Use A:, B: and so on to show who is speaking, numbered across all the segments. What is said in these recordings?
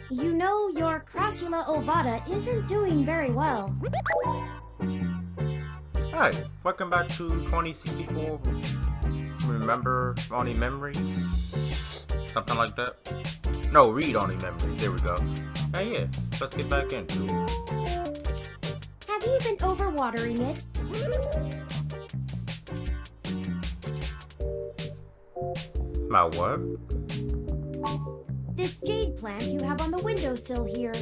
A: You know, your Crassula ovata isn't doing very well.
B: Hi, welcome back to 2064. Remember only memories? Something like that? No, read only memories. There we go. Hey, yeah, let's get back into it.
A: Have you been overwatering it?
B: My what?
A: This jade plant you have on the windowsill here.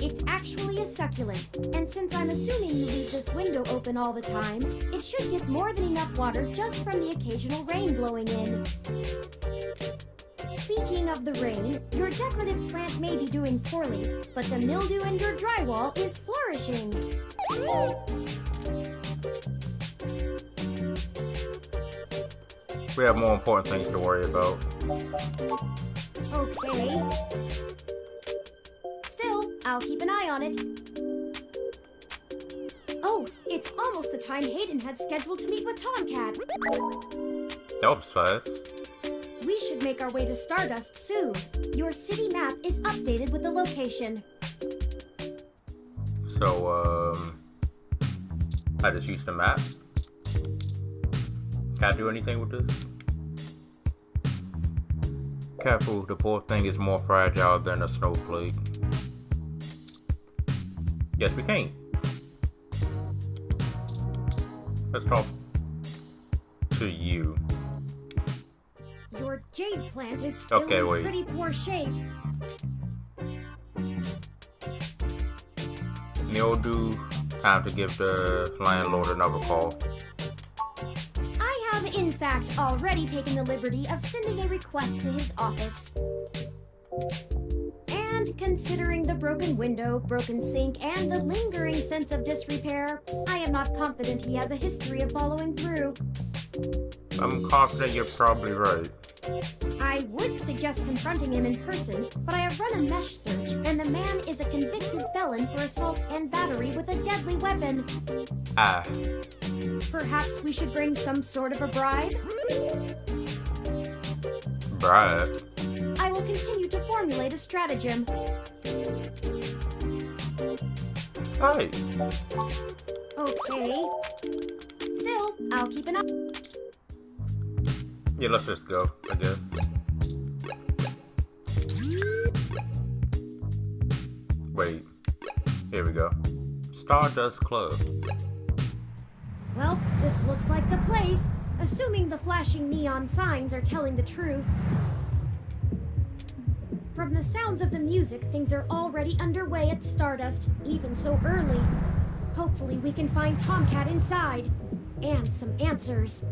A: It's actually a succulent, and since I'm assuming you leave this window open all the time, it should get more than enough water just from the occasional rain blowing in. Speaking of the rain, your decorative plant may be doing poorly, but the mildew in your drywall is flourishing.
B: We have more important things to worry about.
A: Okay. Still, I'll keep an eye on it. Oh, it's almost the time Hayden had scheduled to meet with Tomcat.
B: That was fast.
A: We should make our way to Stardust soon. Your city map is updated with the location.
B: So, I just used the map. Can I do anything with this? Careful, the poor thing is more fragile than a snowflake. Yes, we can. Let's talk to you.
A: Your jade plant is still in pretty poor shape.
B: Mildew, time to give the landlord another call.
A: I have, in fact, already taken the liberty of sending a request to his office. And considering the broken window, broken sink, and the lingering sense of disrepair, I am not confident he has a history of following through.
B: I'm confident you're probably right.
A: I would suggest confronting him in person, but I have run a mesh search, and the man is a convicted felon for assault and battery with a deadly weapon.
B: Ah.
A: Perhaps we should bring some sort of a bribe?
B: Bribe?
A: I will continue to formulate a stratagem.
B: Hi.
A: Okay. Still, I'll keep an eye.
B: Yeah, let's just go, I guess. Wait. Here we go. Stardust Club.
A: Well, this looks like the place, assuming the flashing neon signs are telling the truth. From the sounds of the music, things are already underway at Stardust, even so early. Hopefully we can find Tomcat inside. And some answers.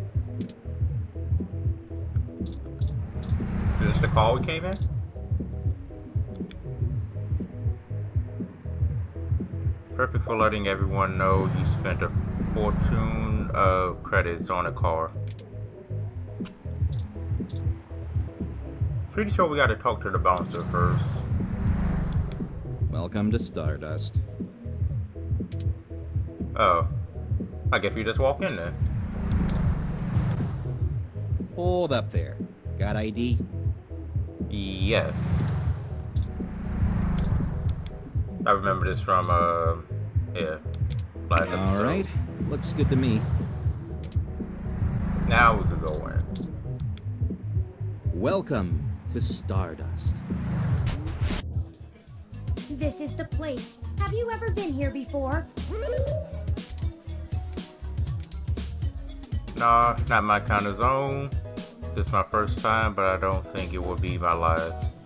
B: Is this the call we came in? Perfect for letting everyone know you spent a fortune of credits on a car. Pretty sure we gotta talk to the bouncer first.
C: Welcome to Stardust.
B: Oh. I guess you just walk in there.
C: Hold up there. Got ID?
B: Yes. I remember this from, yeah. Last episode.
C: Alright. Looks good to me.
B: Now we can go in.
C: Welcome to Stardust.
A: This is the place. Have you ever been here before?
B: Nah, not my kind of zone. This is my first time, but I don't think it will be my last.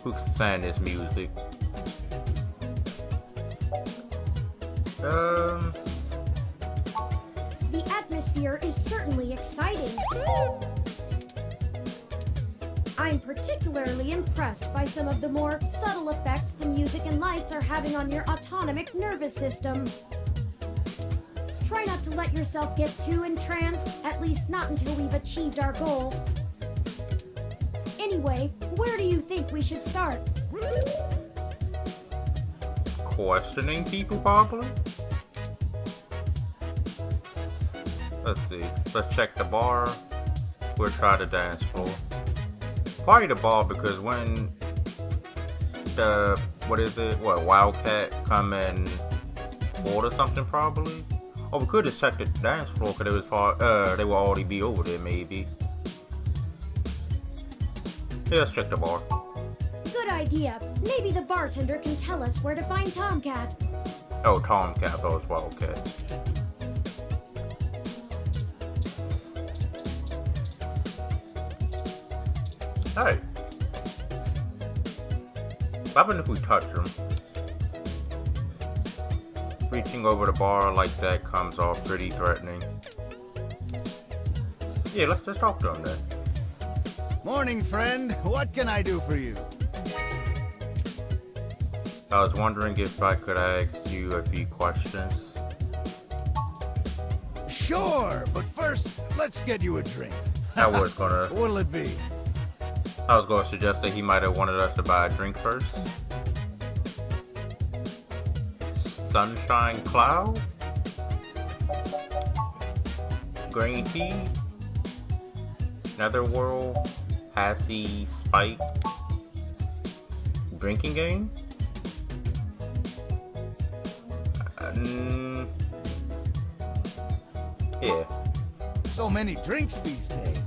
B: Who can stand this music?
A: The atmosphere is certainly exciting. I'm particularly impressed by some of the more subtle effects the music and lights are having on your autonomic nervous system. Try not to let yourself get too entranced, at least not until we've achieved our goal. Anyway, where do you think we should start?
B: Questioning people, probably? Let's see. Let's check the bar. We'll try the dance floor. Probably the bar, because when the, what is it, Wildcat come and order something probably? Oh, we could have checked the dance floor, because they will already be over there maybe. Yeah, let's check the bar.
A: Good idea. Maybe the bartender can tell us where to find Tomcat.
B: Oh, Tomcat, that was Wildcat. Hey. What happened if we touch him? Reaching over the bar like that comes off pretty threatening. Yeah, let's just talk to him then.
D: Morning, friend. What can I do for you?
B: I was wondering if I could ask you a few questions.
D: Sure, but first, let's get you a drink.
B: I was gonna
D: What'll it be?
B: suggest that he might have wanted us to buy a drink first. Sunshine Cloud? Green tea? Netherworld? Passy Spike? Drinking game? Yeah.
D: So many drinks these days.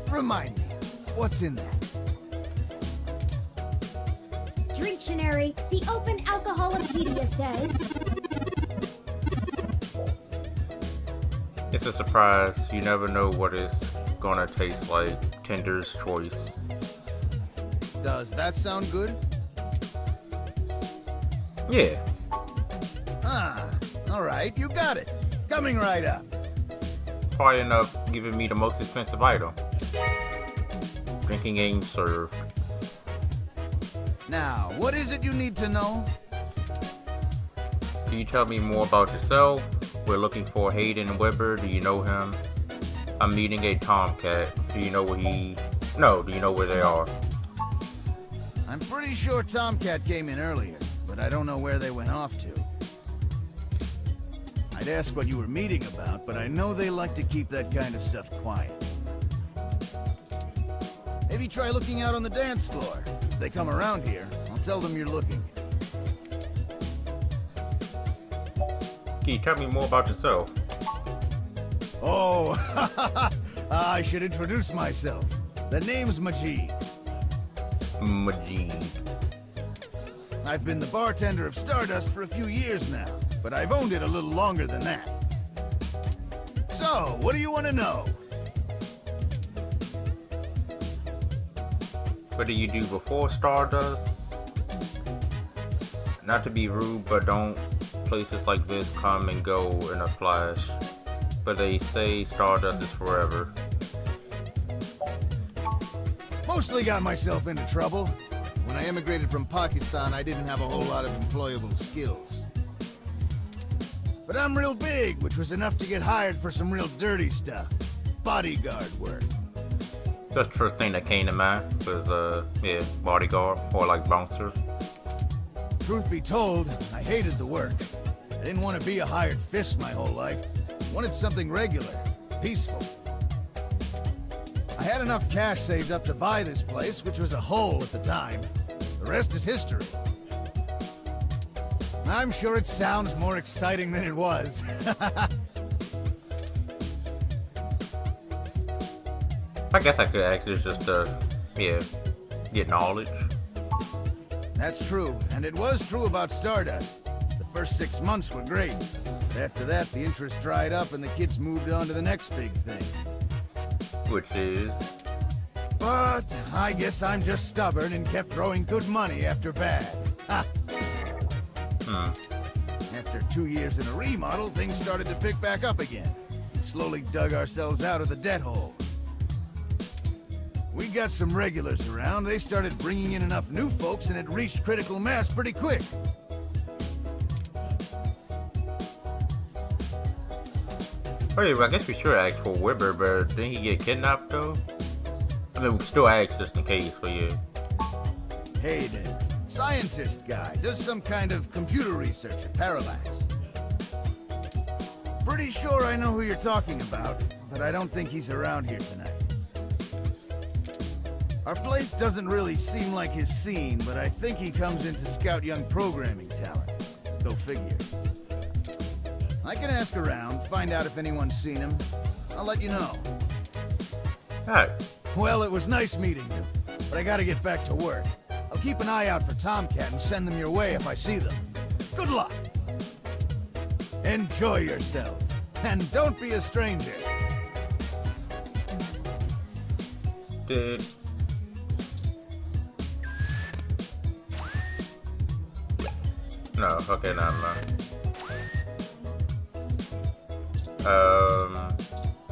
D: Remind me, what's in that?
A: Dictionary, the Open Alcoholopedia says...
B: It's a surprise. You never know what it's gonna taste like. Tinder's choice.
D: Does that sound good?
B: Yeah.
D: Ah, alright, you got it. Coming right up.
B: Probably enough giving me the most expensive item. Drinking game served.
D: Now, what is it you need to know?
B: Can you tell me more about yourself? We're looking for Hayden Weber. Do you know him? I'm meeting a Tomcat. Do you know where do you know where they are?
D: I'm pretty sure Tomcat came in earlier, but I don't know where they went off to. I'd ask what you were meeting about, but I know they like to keep that kind of stuff quiet. Maybe try looking out on the dance floor. If they come around here, I'll tell them you're looking.
B: Can you tell me more about yourself?
D: Oh, I should introduce myself. The name's Majid.
B: Majid.
D: I've been the bartender of Stardust for a few years now, but I've owned it a little longer than that. So, what do you want to know?
B: What did you do before Stardust? Not to be rude, but don't places like this come and go in a flash? But they say Stardust is forever.
D: Mostly got myself into trouble. When I emigrated from Pakistan, I didn't have a whole lot of employable skills. But I'm real big, which was enough to get hired for some real dirty stuff. Bodyguard work.
B: That's the first thing that came to mind was, yeah, bodyguard or like bouncer.
D: Truth be told, I hated the work. I didn't want to be a hired fist my whole life. Wanted something regular, peaceful. I had enough cash saved up to buy this place, which was a hole at the time. The rest is history. I'm sure it sounds more exciting than it was.
B: I guess I could actually just, yeah, get knowledge.
D: That's true, and it was true about Stardust. The first 6 months were great. After that, the interest dried up and the kids moved on to the next big thing.
B: Which is...
D: But I guess I'm just stubborn and kept throwing good money after bad. Ha! After 2 years in a remodel, things started to pick back up again. We slowly dug ourselves out of the debt hole. We got some regulars around. They started bringing in enough new folks and it reached critical mass pretty quick.
B: Oh yeah, well, I guess we should ask for Weber, but didn't he get kidnapped though? I mean, we still ask just in case for you.
D: Hayden, scientist guy, does some kind of computer research at Parallax. Pretty sure I know who you're talking about, but I don't think he's around here tonight. Our place doesn't really seem like his scene, but I think he comes in to scout young programming talent. Go figure. I can ask around, find out if anyone's seen him. I'll let you know.
B: Hey,
D: Well, it was nice meeting you, but I gotta get back to work. I'll keep an eye out for Tomcat and send them your way if I see them. Good luck! Enjoy yourself, and don't be a stranger.
B: dude. No, okay, never mind.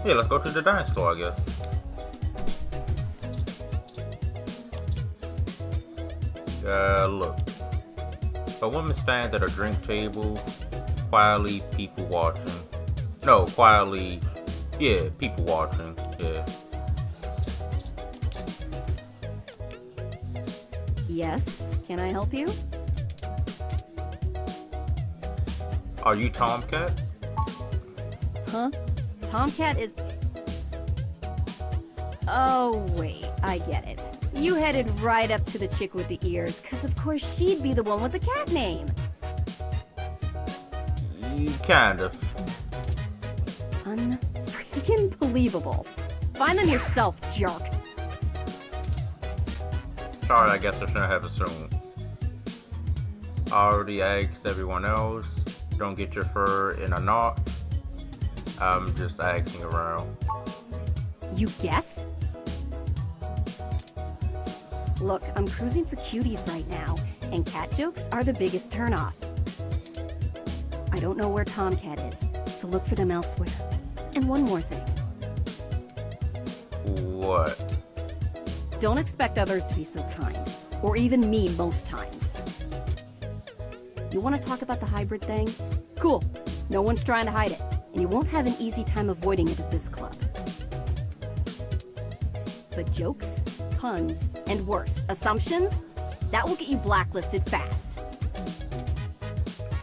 B: Yeah, let's go to the dance floor, I guess. Look. A woman stands at a drink table, quietly people watching. No, quietly, yeah, people watching, yeah.
E: Yes, can I help you?
B: Are you Tomcat?
E: Huh? Tomcat is... Oh, wait, I get it. You headed right up to the chick with the ears, because of course she'd be the one with the cat name.
B: Kind of.
E: Unfreaking believable. Find them yourself, jerk.
B: Sorry, I guess I shouldn't have assumed. I already asked everyone else. Don't get your fur in a knot. I'm just asking around.
E: You guess? Look, I'm cruising for cuties right now, and cat jokes are the biggest turnoff. I don't know where Tomcat is, so look for them elsewhere. And one more thing.
B: What?
E: Don't expect others to be so kind, or even me most times. You want to talk about the hybrid thing? Cool. No one's trying to hide it, and you won't have an easy time avoiding it at this club. But jokes, puns, and worse, assumptions? That will get you blacklisted fast.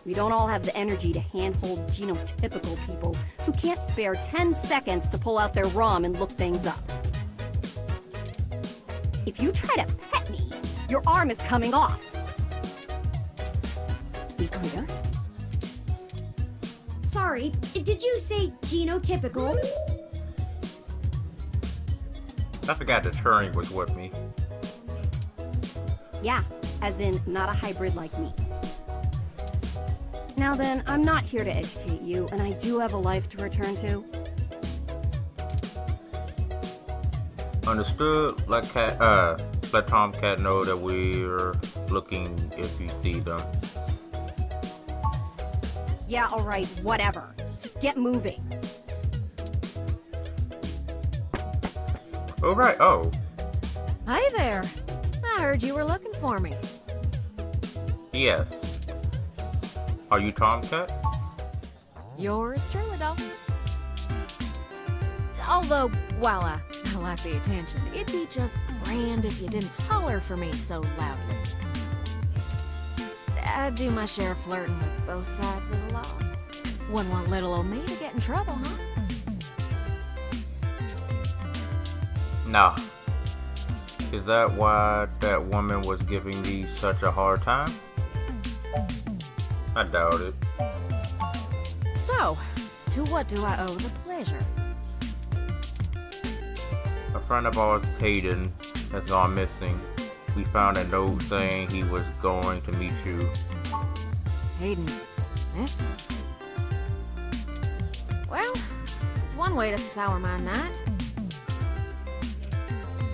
E: We don't all have the energy to handhold genotypical people who can't spare 10 seconds to pull out their ROM and look things up. If you try to pet me, your arm is coming off. We clear?
A: Sorry, did you say genotypical?
B: I forgot the Turing was with me.
E: Yeah, as in not a hybrid like me. Now then, I'm not here to educate you, and I do have a life to return to.
B: Understood. Let Tomcat know that we're looking if you see them.
E: Yeah, alright, whatever. Just get moving.
B: Oh, right. Oh,
F: Hi there. I heard you were looking for me.
B: yes. Are you Tomcat?
F: Yours truly, though. Although, while I like the attention, it'd be just grand if you didn't holler for me so loudly. I do my share of flirting with both sides of the law. Wouldn't want little old me to get in trouble, huh?
B: Nah. Is that why that woman was giving me such a hard time? I doubt it.
F: So, to what do I owe the pleasure?
B: A friend of ours, Hayden, has gone missing. We found a note saying he was going to meet you.
F: Hayden's missing. Well, it's one way to sour my night.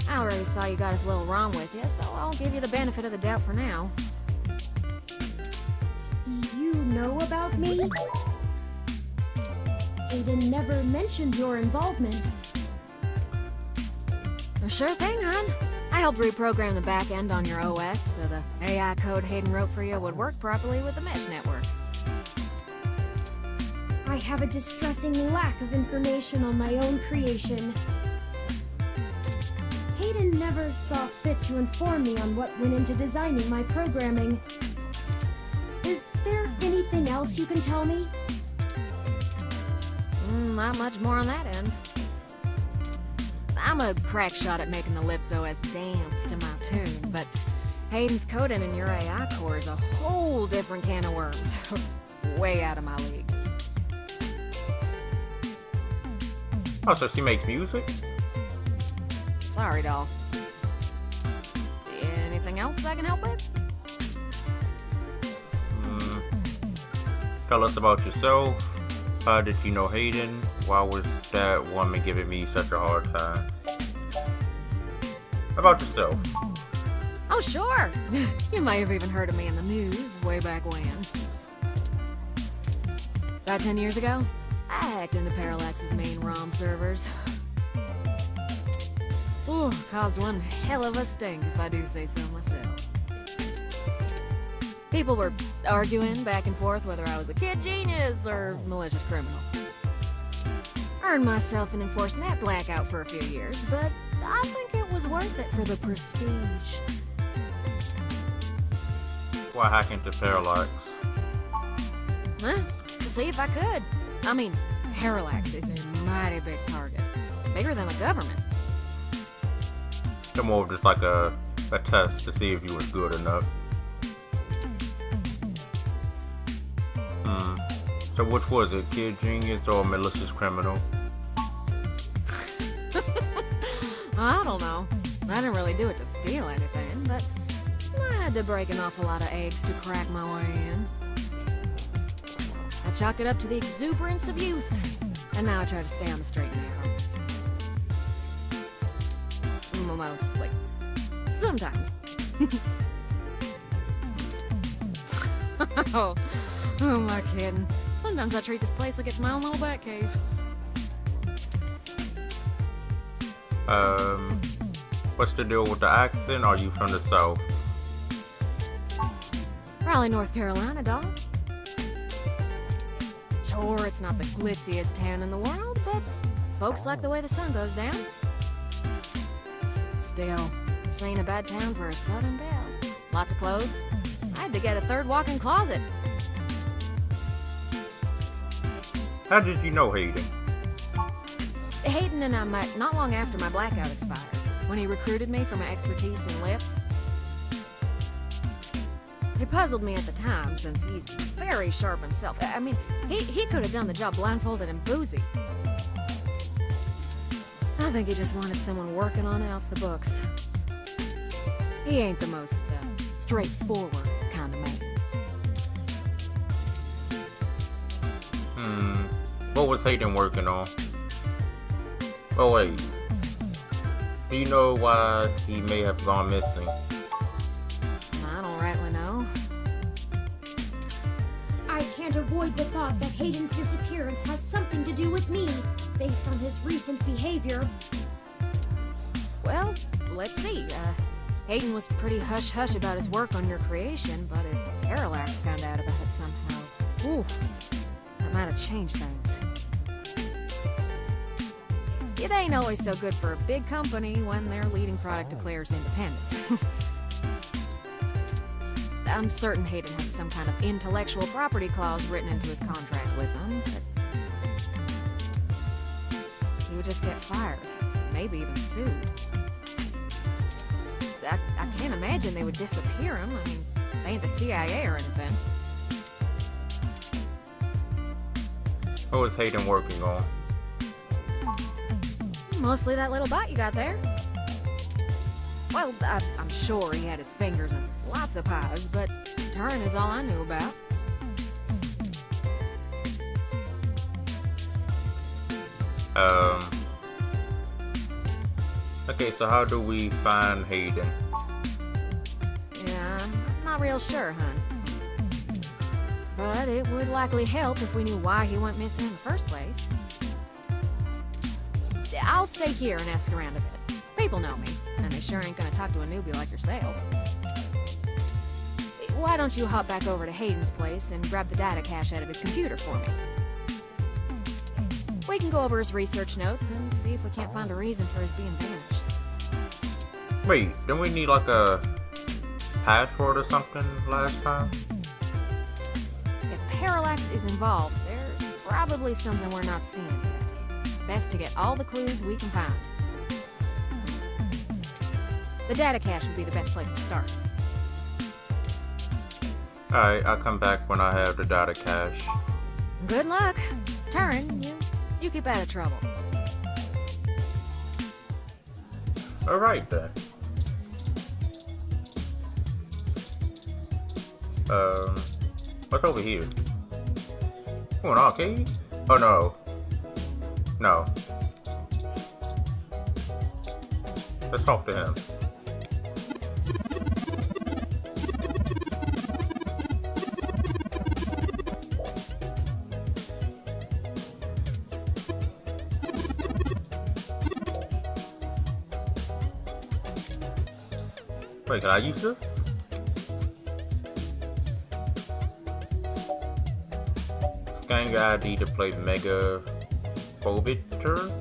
F: I already saw you got his little ROM with you, so I'll give you the benefit of the doubt for now.
A: You know about me? Aiden never mentioned your involvement.
F: Well, sure thing, hon. I helped reprogram the back end on your OS so the AI code Hayden wrote for you would work properly with the mesh network.
A: I have a distressing lack of information on my own creation. Hayden never saw fit to inform me on what went into designing my programming. Is there anything else you can tell me?
F: Not much more on that end. I'm a crack shot at making the Lips OS dance to my tune, but Hayden's coding in your AI core is a whole different can of worms. Way out of my league.
B: Oh, so she makes music?
F: Sorry, doll. Anything else I can help with?
B: Tell us about yourself. How did you know Hayden? Why was that woman giving me such a hard time? About yourself.
F: Oh, sure. You may have even heard of me in the news way back when. About 10 years ago, I hacked into Parallax's main ROM servers. Ooh, caused one hell of a stink, if I do say so myself. People were arguing back and forth whether I was a kid genius or malicious criminal. Earned myself an enforced net blackout for a few years, but I think it was worth it for the prestige.
B: Why hack into Parallax?
F: Huh? To see if I could. I mean, Parallax is a mighty big target. Bigger than the government.
B: So more of just like a test to see if you was good enough. So which was it, kid genius or malicious criminal?
F: I don't know. I didn't really do it to steal anything, but I had to break an awful lot of eggs to crack my way in. I chalk it up to the exuberance of youth, and now I try to stay on the straight and narrow. Mostly. Sometimes. Oh, who am I kidding? Sometimes I treat this place like it's my own little bat cave.
B: What's the deal with the accent? Are you from the South?
F: Raleigh, North Carolina, dog. Sure, it's not the glitziest town in the world, but folks like the way the sun goes down. Still, this ain't a bad town for a Southern belle. Lots of clothes. I had to get a third walk-in closet.
B: How did you know Hayden?
F: Hayden and I met not long after my blackout expired, when he recruited me for my expertise in lips. It puzzled me at the time, since he's very sharp himself. I mean, he could have done the job blindfolded and boozy. I think he just wanted someone working on it off the books. He ain't the most straightforward kind of man.
B: What was Hayden working on? Oh wait. Do you know why he may have gone missing?
F: I don't rightly know.
A: I can't avoid the thought that Hayden's disappearance has something to do with me, based on his recent behavior.
F: Well, let's see. Hayden was pretty hush-hush about his work on your creation, but if Parallax found out about it somehow, ooh, that might have changed things. It ain't always so good for a big company when their leading product declares independence. I'm certain Hayden had some kind of intellectual property clause written into his contract with them, but he would just get fired, maybe even sued. I can't imagine they would disappear him. I mean, they ain't the CIA or anything.
B: What was Hayden working on?
F: Mostly that little bot you got there. Well, I'm sure he had his fingers in lots of pies, but Turing is all I knew about.
B: Okay, so how do we find Hayden?
F: Yeah, I'm not real sure, hon. But it would likely help if we knew why he went missing in the first place. I'll stay here and ask around a bit. People know me, and they sure ain't gonna talk to a newbie like yourself. Why don't you hop back over to Hayden's place and grab the data cache out of his computer for me? We can go over his research notes and see if we can't find a reason for his being vanished.
B: Wait, didn't we need like a password or something last time?
F: If Parallax is involved, there's probably something we're not seeing yet. Best to get all the clues we can find. The data cache would be the best place to start.
B: Alright, I'll come back when I have the data cache.
F: Good luck. Turin, you keep out of trouble.
B: Alright then. What's over here? Oh, an arcade? Oh no. No. Let's talk to him. Wait, can I use this? Scan your ID to play Mega Phobiter?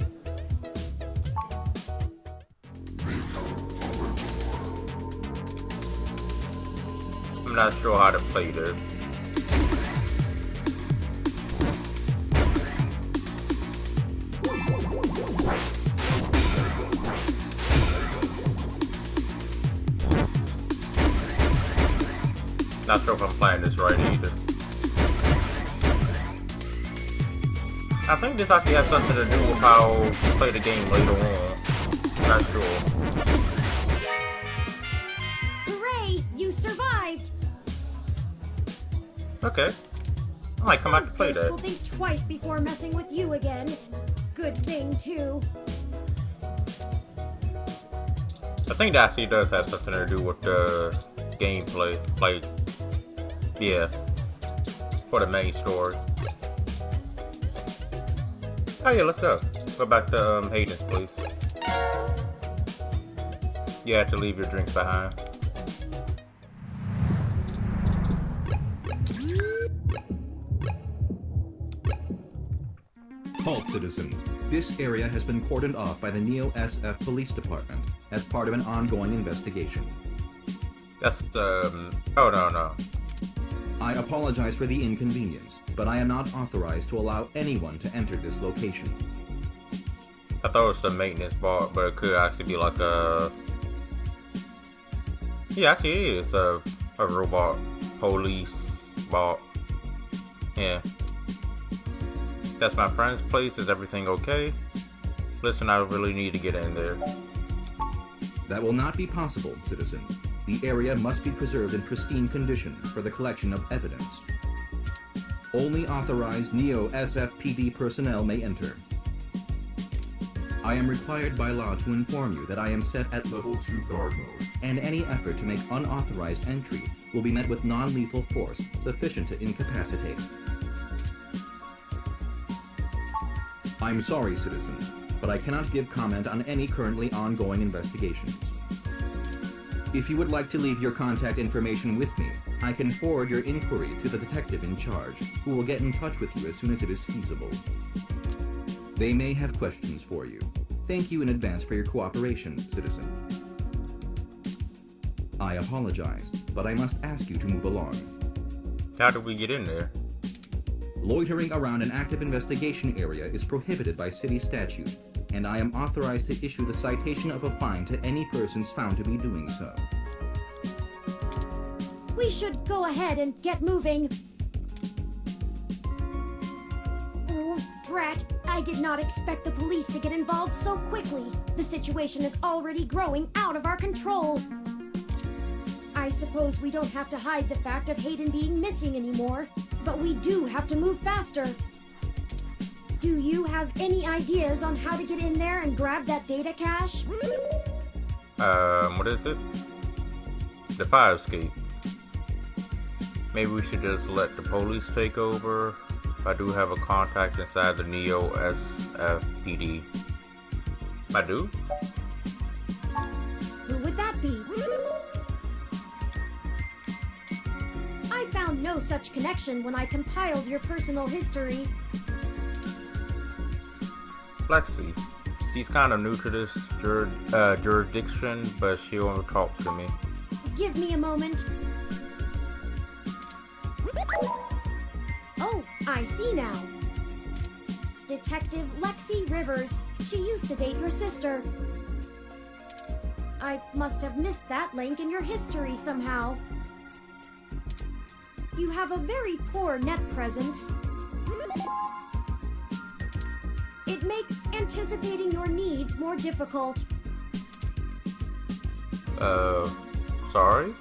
B: I'm not sure how to play this. Not sure if I'm playing this right either. I think this actually has something to do with how you play the game later on. Not sure.
A: Hooray! You survived!
B: Okay. I might come back to play
A: Ghosts will
B: that.
A: think twice before messing with you again. Good thing, too.
B: I think that actually does have something to do with the gameplay. Like, yeah. For the main story. Oh yeah, let's go. Go back to Hayden's place. You have to leave your drink behind.
C: Halt, citizen. This area has been cordoned off by the Neo SF Police Department as part of an ongoing investigation.
B: That's the... oh, no.
C: I apologize for the inconvenience, but I am not authorized to allow anyone to enter this location.
B: I thought it was the maintenance bar, but it could actually be like a... yeah, actually it is a robot police bar. Yeah. That's my friend's place. Is everything okay? Listen, I really need to get in there.
C: That will not be possible, citizen. The area must be preserved in pristine condition for the collection of evidence. Only authorized Neo SFPD personnel may enter. I am required by law to inform you that I am set at Level 2 guard mode, and any effort to make unauthorized entry will be met with non-lethal force sufficient to incapacitate. I'm sorry, citizen, but I cannot give comment on any currently ongoing investigations. If you would like to leave your contact information with me, I can forward your inquiry to the detective in charge, who will get in touch with you as soon as it is feasible. They may have questions for you. Thank you in advance for your cooperation, citizen. I apologize, but I must ask you to move along.
B: How do we get in there?
C: Loitering around an active investigation area is prohibited by city statute, and I am authorized to issue the citation of a fine to any persons found to be doing so.
A: We should go ahead and get moving. Oh, drat. I did not expect the police to get involved so quickly. The situation is already growing out of our control. I suppose we don't have to hide the fact of Hayden being missing anymore, but we do have to move faster. Do you have any ideas on how to get in there and grab that data cache?
B: What is it? The fire escape. Maybe we should just let the police take over. I do have a contact inside the Neo SFPD. I do?
A: Who would that be? I found no such connection when I compiled your personal history.
B: Lexi. She's kind of new to this jurisdiction, but she won't talk to me.
A: Give me a moment. Oh, I see now. Detective Lexi Rivers. She used to date your sister. I must have missed that link in your history somehow. You have a very poor net presence. It makes anticipating your needs more difficult.
B: Sorry?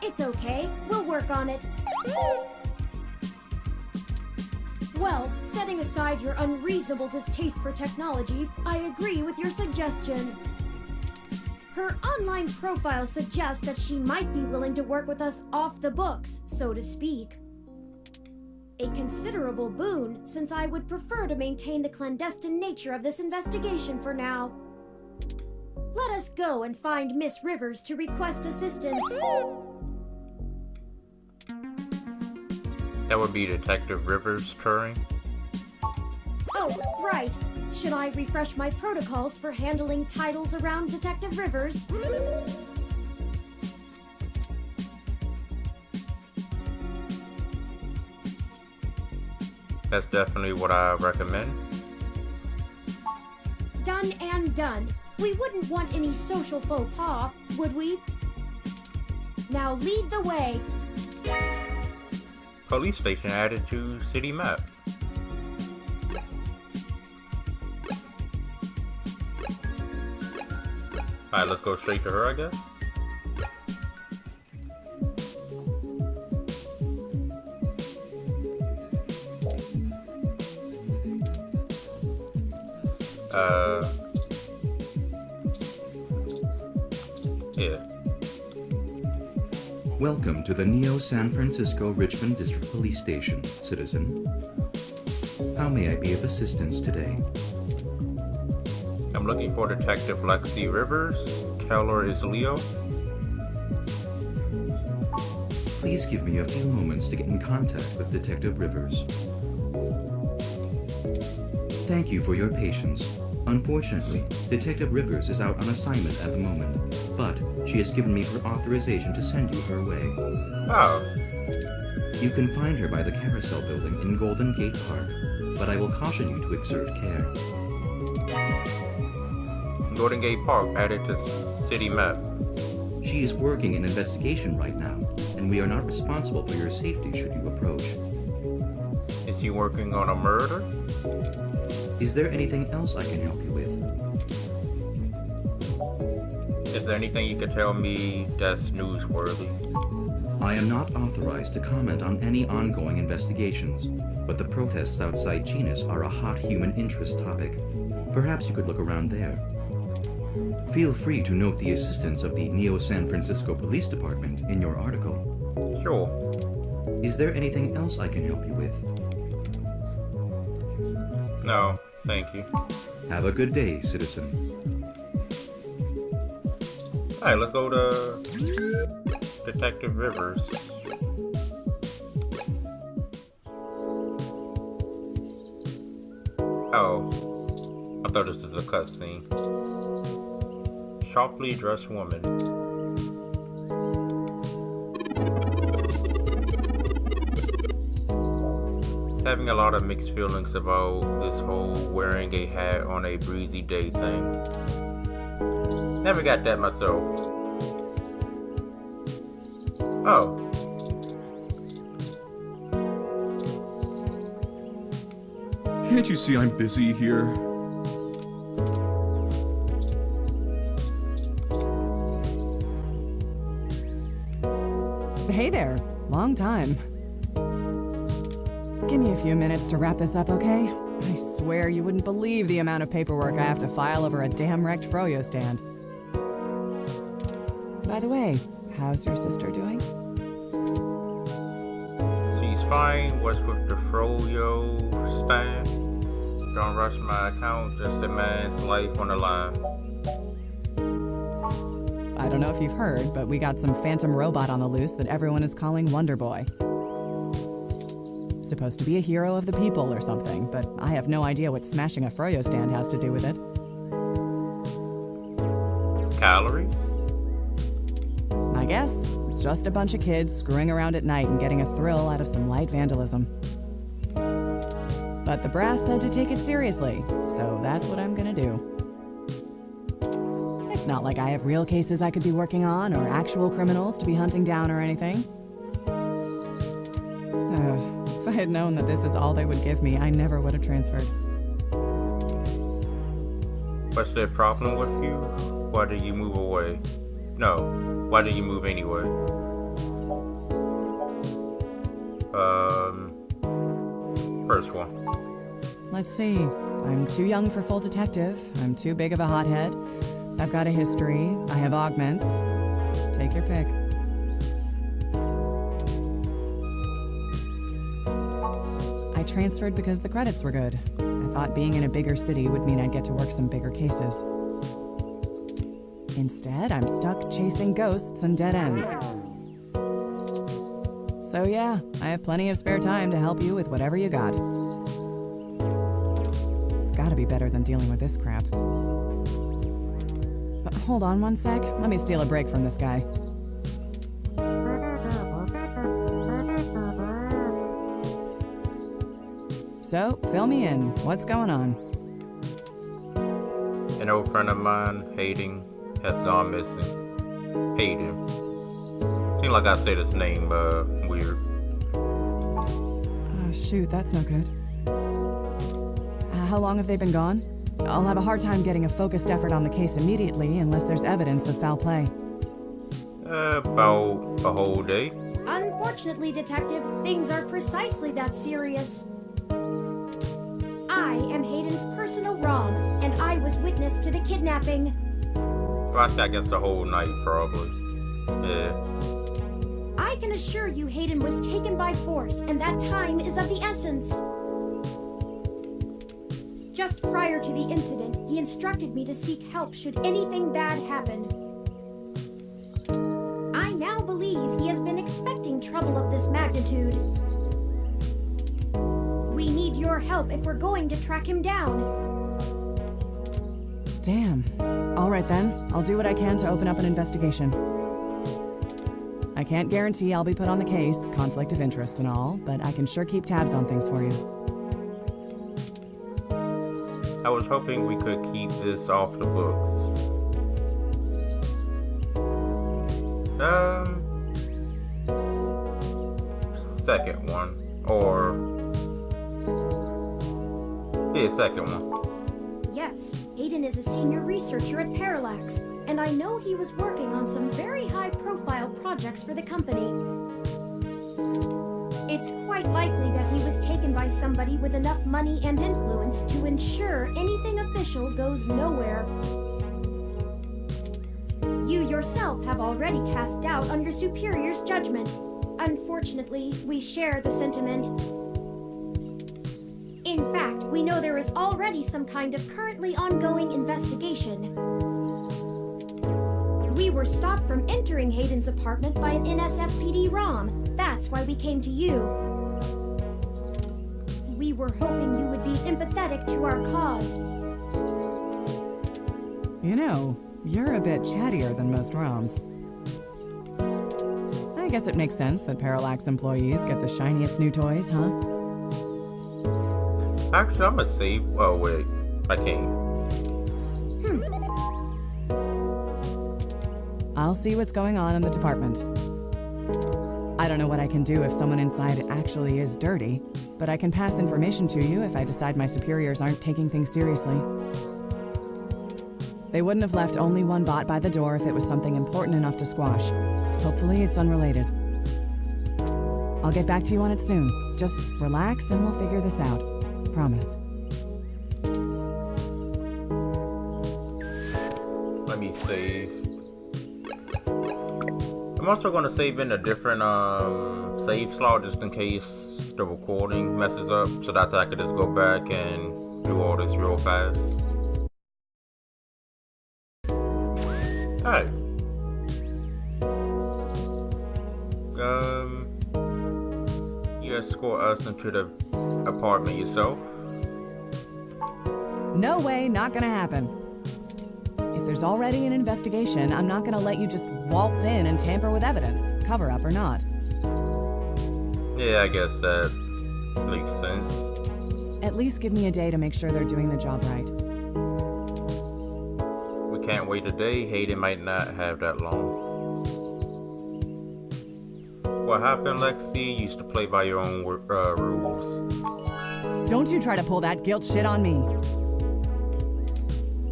A: It's okay. We'll work on it. Well, setting aside your unreasonable distaste for technology, I agree with your suggestion. Her online profile suggests that she might be willing to work with us off the books, so to speak. A considerable boon, since I would prefer to maintain the clandestine nature of this investigation for now. Let us go and find Miss Rivers to request assistance.
B: That would be Detective Rivers Turing.
A: Oh, right. Should I refresh my protocols for handling titles around Detective Rivers?
B: That's definitely what I recommend.
A: Done and done. We wouldn't want any social faux pas, would we? Now lead the way.
B: Police station added to city map. Alright, let's go straight to her, I guess. Yeah.
C: Welcome to the Neo San Francisco Richmond District Police Station, citizen. How may I be of assistance today?
B: I'm looking for Detective Lexi Rivers. Keller is Leo.
C: Please give me a few moments to get in contact with Detective Rivers. Thank you for your patience. Unfortunately, Detective Rivers is out on assignment at the moment, but she has given me her authorization to send you her way.
B: Oh,
C: You can find her by the Carousel Building in Golden Gate Park, but I will caution you to exert care.
B: Golden Gate Park added to city map.
C: She is working an investigation right now, and we are not responsible for your safety should you approach.
B: Is he working on a murder?
C: Is there anything else I can help you with?
B: Is there anything you could tell me that's newsworthy?
C: I am not authorized to comment on any ongoing investigations, but the protests outside Genus are a hot human interest topic. Perhaps you could look around there. Feel free to note the assistance of the Neo San Francisco Police Department in your article.
B: Sure.
C: Is there anything else I can help you with?
B: No, thank you.
C: Have a good day, citizen.
B: Alright, let's go to Detective Rivers. Oh, I thought this was a cutscene. Sharply dressed woman. Having a lot of mixed feelings about this whole wearing a hat on a breezy day thing. Never got that myself. Oh.
G: Can't you see I'm busy here?
H: Hey there. Long time. Give me a few minutes to wrap this up, okay? I swear you wouldn't believe the amount of paperwork I have to file over a damn wrecked Froyo stand. By the way, how's your sister doing?
B: She's fine. What's with the Froyo stand? Don't rush my account. Just a man's life on the line.
H: I don't know if you've heard, but we got some phantom robot on the loose that everyone is calling Wonder Boy. Supposed to be a hero of the people or something, but I have no idea what smashing a Froyo stand has to do with it.
B: Calories?
H: I guess it's just a bunch of kids screwing around at night and getting a thrill out of some light vandalism. But the brass said to take it seriously, so that's what I'm gonna do. It's not like I have real cases I could be working on or actual criminals to be hunting down or anything. If I had known that this is all they would give me, I never would have transferred.
B: What's the problem with you? Why did you move away? No, why did you move anyway? First one.
H: Let's see. I'm too young for full detective. I'm too big of a hothead. I've got a history. I have augments. Take your pick. I transferred because the credits were good. I thought being in a bigger city would mean I'd get to work some bigger cases. Instead, I'm stuck chasing ghosts and dead ends. So yeah, I have plenty of spare time to help you with whatever you got. It's gotta be better than dealing with this crap. But hold on one sec, let me steal a break from this guy. So, fill me in. What's going on?
B: An old friend of mine, Hayden, has gone missing. Hayden. Seems like I said his name, weird.
H: Oh, shoot, that's no good. How long have they been gone? I'll have a hard time getting a focused effort on the case immediately unless there's evidence of foul play.
B: About a whole day.
A: Unfortunately, Detective, things are precisely that serious. I am Hayden's personal Rom, and I was witness to the kidnapping.
B: Well, I guess the whole night, probably. Yeah.
A: I can assure you Hayden was taken by force, and that time is of the essence. Just prior to the incident, he instructed me to seek help should anything bad happen. I now believe he has been expecting trouble of this magnitude. We need your help if we're going to track him down.
H: Damn. All right then, I'll do what I can to open up an investigation. I can't guarantee I'll be put on the case, conflict of interest and all, but I can sure keep tabs on things for you.
B: I was hoping we could keep this off the books. Second one. Or... yeah, second one.
A: Yes, Hayden is a senior researcher at Parallax, and I know he was working on some very high-profile projects for the company. It's quite likely that he was taken by somebody with enough money and influence to ensure anything official goes nowhere. You yourself have already cast doubt on your superior's judgment. Unfortunately, we share the sentiment. In fact, we know there is already some kind of currently ongoing investigation. We were stopped from entering Hayden's apartment by an NSFPD ROM. That's why we came to you. We were hoping you would be empathetic to our cause.
H: You know, you're a bit chattier than most ROMs. I guess it makes sense that Parallax employees get the shiniest new toys, huh?
B: Actually, I'm gonna save... oh, wait. I can't.
H: I'll see what's going on in the department. I don't know what I can do if someone inside actually is dirty, but I can pass information to you if I decide my superiors aren't taking things seriously. They wouldn't have left only one bot by the door if it was something important enough to squash. Hopefully it's unrelated. I'll get back to you on it soon. Just relax and we'll figure this out. Promise.
B: Let me save. I'm also gonna save in a different save slot just in case the recording messes up, so that I could just go back and do all this real fast. Hey. You escort us into the apartment yourself?
H: No way, not gonna happen. If there's already an investigation, I'm not gonna let you just waltz in and tamper with evidence, cover up or not.
B: Yeah, I guess that makes sense.
H: At least give me a day to make sure they're doing the job right.
B: We We can't wait a day. Hayden might not have that long. What happened, Lexi? You used to play by your own rules.
H: Don't you try to pull that guilt shit on me.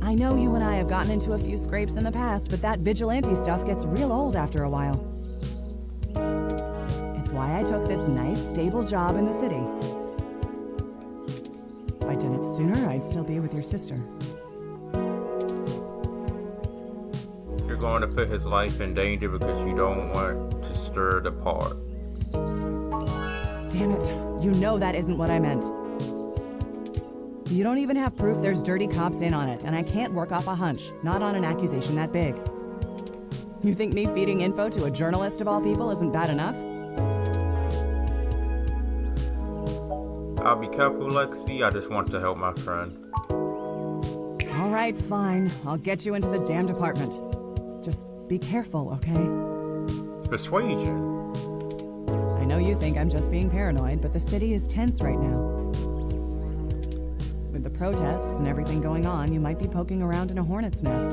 H: I know you and I have gotten into a few scrapes in the past, but that vigilante stuff gets real old after a while. It's why I took this nice, stable job in the city. If I'd done it sooner, I'd still be with your sister.
B: You're going to put his life in danger because you don't want to stir the pot.
H: Damn it. You know that isn't what I meant. You don't even have proof there's dirty cops in on it, and I can't work off a hunch, not on an accusation that big. You think me feeding info to a journalist of all people isn't bad enough?
B: I'll be careful, Lexi. I just want to help my friend.
H: All right, fine. I'll get you into the damn department. Just be careful, okay?
B: Persuasion.
H: I know you think I'm just being paranoid, but the city is tense right now. With the protests and everything going on, you might be poking around in a hornet's nest.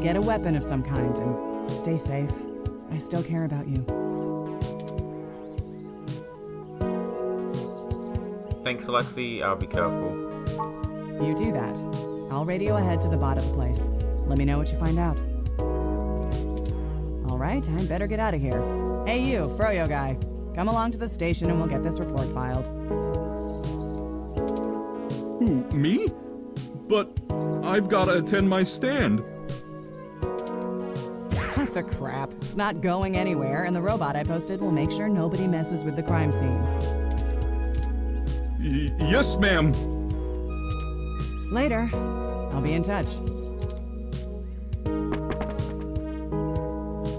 H: Get a weapon of some kind and stay safe. I still care about you.
B: Thanks, Lexi. I'll be careful.
H: You do that. I'll radio ahead to the bot of the place. Let me know what you find out. All right, I better get out of here. Hey you, Froyo guy. Come along to the station and we'll get this report filed.
G: Who, me? But I've gotta attend my stand.
H: What the crap? It's not going anywhere, and the robot I posted will make sure nobody messes with the crime scene.
G: Yes, ma'am.
H: Later. I'll be in touch.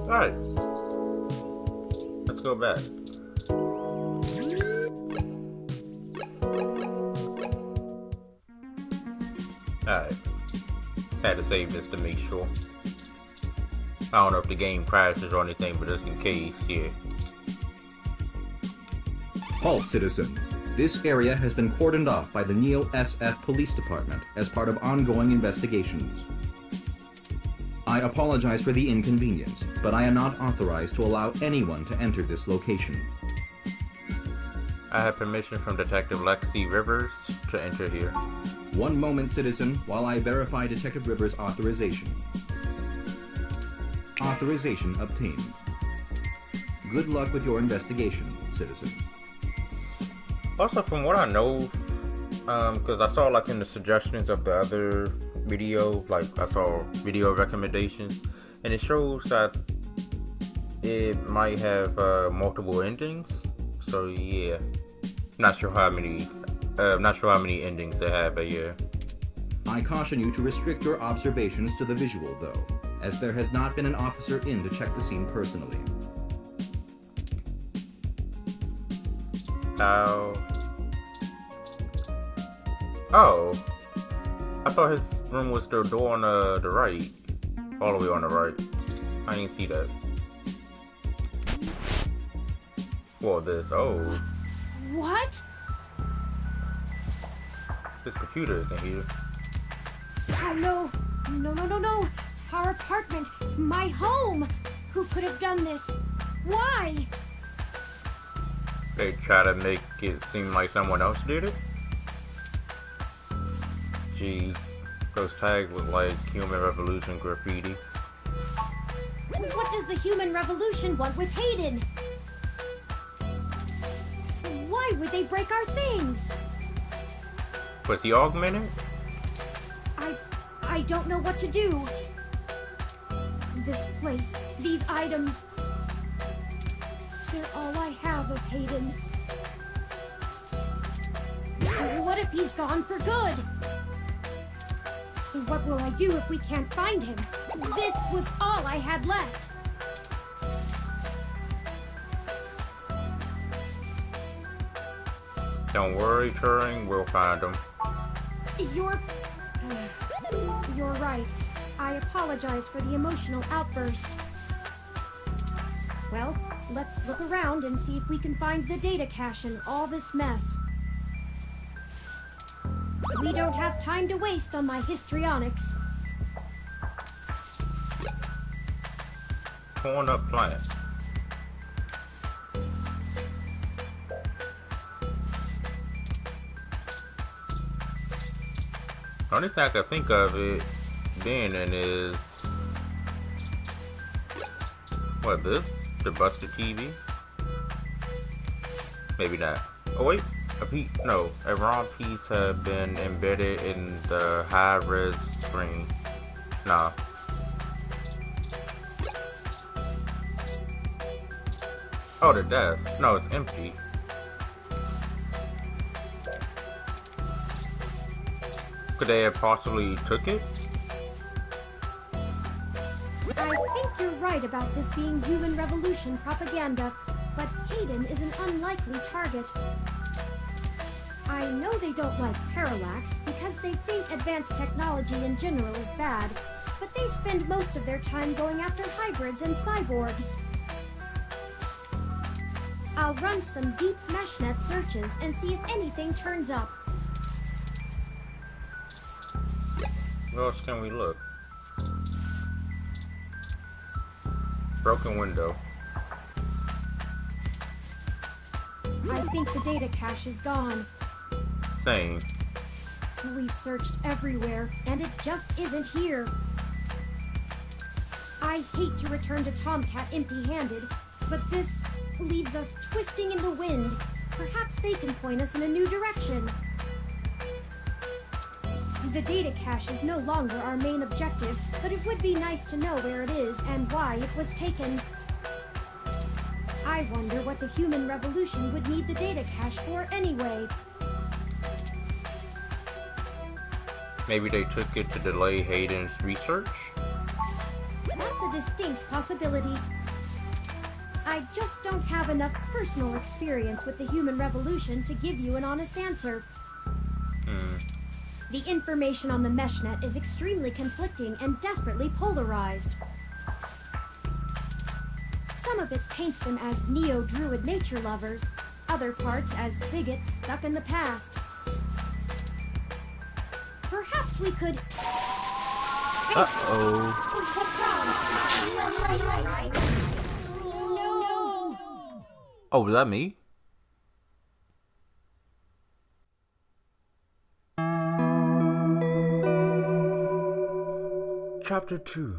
B: Alright. Let's go back. Alright. Had to save this to make sure. I don't know if the game crashes or anything, but just in case, yeah.
C: Halt, citizen. This area has been cordoned off by the Neo SF Police Department as part of ongoing investigations. I apologize for the inconvenience, but I am not authorized to allow anyone to enter this location.
B: I have permission from Detective Lexi Rivers to enter here.
C: One moment, citizen, while I verify Detective Rivers' authorization. Authorization obtained. Good luck with your investigation, citizen.
B: Also, from what I know, because I saw like in the suggestions of the other video, like I saw video recommendations, and it shows that it might have multiple endings. So yeah, not sure how many endings they have, but yeah.
C: I caution you to restrict your observations to the visual, though, as there has not been an officer in to check the scene personally.
B: Oh, I thought his room was the door on the right, all the way on the right. I didn't see that. Well, this, oh,
A: What?
B: this computer isn't here.
A: Oh no. No. Our apartment. My home. Who could have done this? Why?
B: They try to make it seem like someone else did it? Jeez, those tags look like Human Revolution graffiti.
A: What does the human revolution want with Hayden? Why would they break our things?
B: Was he augmented?
A: I don't know what to do. This place, these items, they're all I have of Hayden. What if he's gone for good? What will I do if we can't find him? This was all I had left.
B: Don't worry, Turing, we'll find him.
A: You're right. I apologize for the emotional outburst. Well, let's look around and see if we can find the data cache in all this mess. We don't have time to waste on my histrionics.
B: torn up plant. The only thing I can think of it being in is what, this? The busted TV? Maybe not. Oh wait, a ROM piece had been embedded in the high-res screen. Nah. Oh, the desk. No, it's empty. Could they have possibly took it?
A: I think you're right about this being human revolution propaganda, but Hayden is an unlikely target. I know they don't like Parallax because they think advanced technology in general is bad, but they spend most of their time going after hybrids and cyborgs. I'll run some deep meshnet searches and see if anything turns up.
B: Where else can we look? Broken window.
A: I think the data cache is gone.
B: Same.
A: We've searched everywhere, and it just isn't here. I hate to return to Tomcat empty-handed, but this leaves us twisting in the wind. Perhaps they can point us in a new direction. The data cache is no longer our main objective, but it would be nice to know where it is and why it was taken. I wonder what the human revolution would need the data cache for anyway.
B: Maybe they took it to delay Hayden's research?
A: That's a distinct possibility. I just don't have enough personal experience with the human revolution to give you an honest answer. The information on the meshnet is extremely conflicting and desperately polarized. Some of it paints them as neo-druid nature lovers, other parts as bigots stuck in the past. Perhaps we could...
B: Uh-oh.
A: What's wrong? No!
B: Oh, was that me? Chapter 2.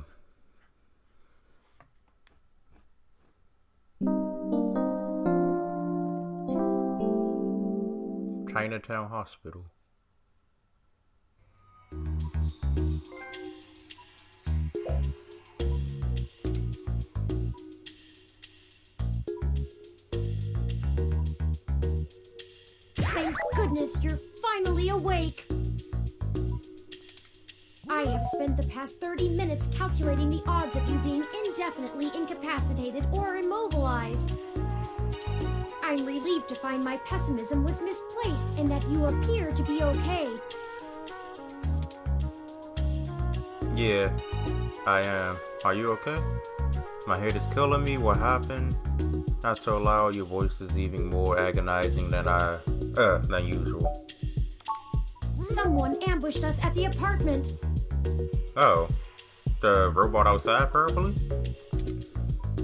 B: Chinatown Hospital.
A: Thank goodness you're finally awake! I have spent the past 30 minutes calculating the odds of you being indefinitely incapacitated or immobilized. I'm relieved to find my pessimism was misplaced and that you appear to be okay.
B: Yeah, I am. Are you okay? My head is killing me. What happened? Not so loud. Your voice is even more agonizing than usual.
A: Someone ambushed us at the apartment.
B: Oh, the robot outside, probably?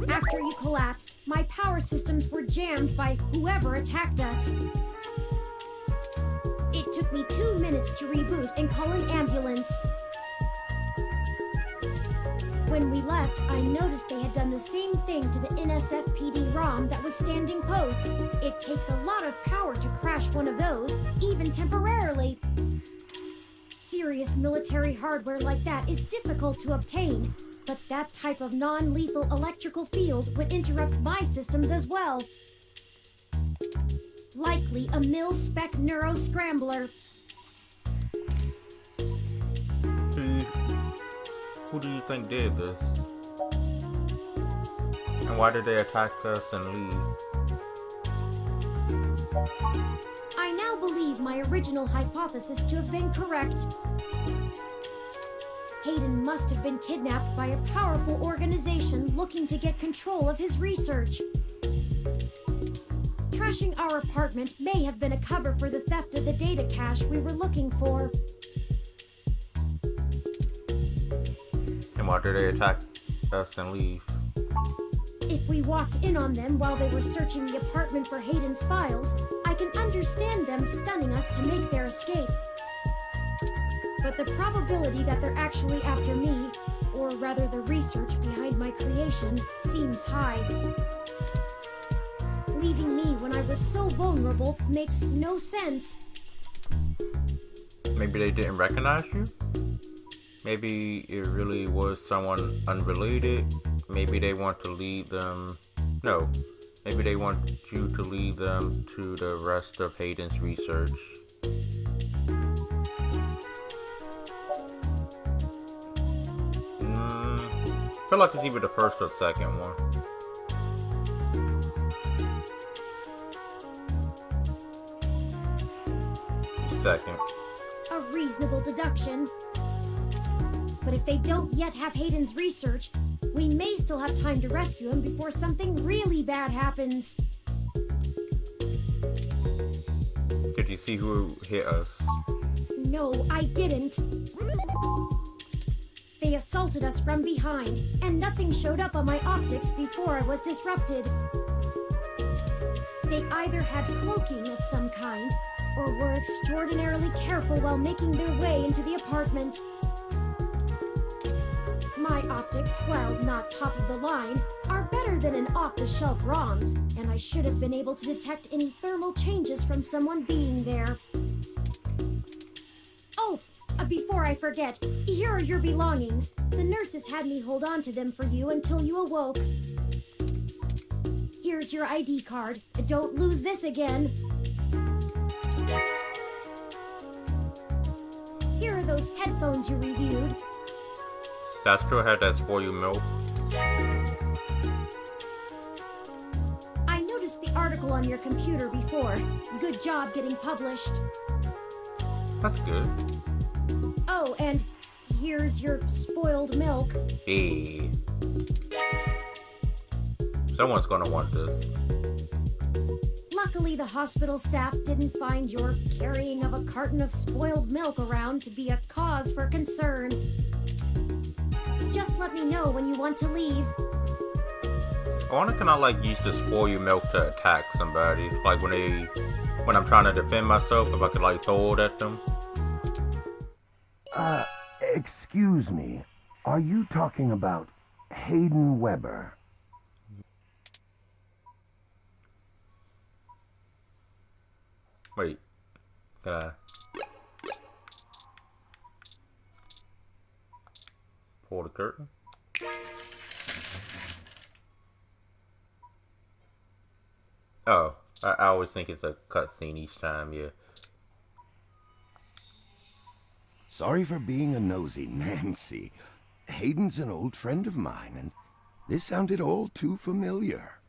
A: After you collapsed, my power systems were jammed by whoever attacked us. It took me 2 minutes to reboot and call an ambulance. When we left, I noticed they had done the same thing to the NSFPD ROM that was standing post. It takes a lot of power to crash one of those, even temporarily. Serious military hardware like that is difficult to obtain, but that type of non-lethal electrical field would interrupt my systems as well. Likely a mil-spec neuro-scrambler.
B: Who do you think did this? And why did they attack us and leave?
A: I now believe my original hypothesis to have been correct. Hayden must have been kidnapped by a powerful organization looking to get control of his research. Trashing our apartment may have been a cover for the theft of the data cache we were looking for.
B: And why did they attack us and leave?
A: If we walked in on them while they were searching the apartment for Hayden's files, I can understand them stunning us to make their escape. But the probability that they're actually after me, or rather the research behind my creation, seems high. Leaving me when I was so vulnerable makes no sense.
B: Maybe they didn't recognize you? Maybe it really was someone unrelated? Maybe they want to lead them... No. Maybe they want you to lead them to the rest of Hayden's research. I feel like it's either the first or second one. Second.
A: A reasonable deduction. But if they don't yet have Hayden's research, we may still have time to rescue him before something really bad happens.
B: Did you see who hit us?
A: No, I didn't. They assaulted us from behind, and nothing showed up on my optics before I was disrupted. They either had cloaking of some kind, or were extraordinarily careful while making their way into the apartment. My optics, while not top of the line, are better than an off-the-shelf ROMs, and I should have been able to detect any thermal changes from someone being there. Oh, before I forget, here are your belongings. The nurses had me hold on to them for you until you awoke. Here's your ID card. Don't lose this again. Here are those headphones you reviewed.
B: That still had that spoiled milk.
A: I noticed the article on your computer before. Good job getting published.
B: That's good.
A: Oh, and here's your spoiled milk.
B: Hey. Someone's gonna want this.
A: Luckily, the hospital staff didn't find your carrying of a carton of spoiled milk around to be a cause for concern. Just let me know when you want to leave.
B: I wonder, can I like use the spoiled milk to attack somebody? Like when I'm trying to defend myself, if I could like throw it at them?
I: Excuse me. Are you talking about Hayden Weber?
B: Wait. Can I pull the curtain? Oh, I always think it's a cutscene each time, yeah.
I: Sorry for being a nosy, Nancy. Hayden's an old friend of mine, and this sounded all too familiar.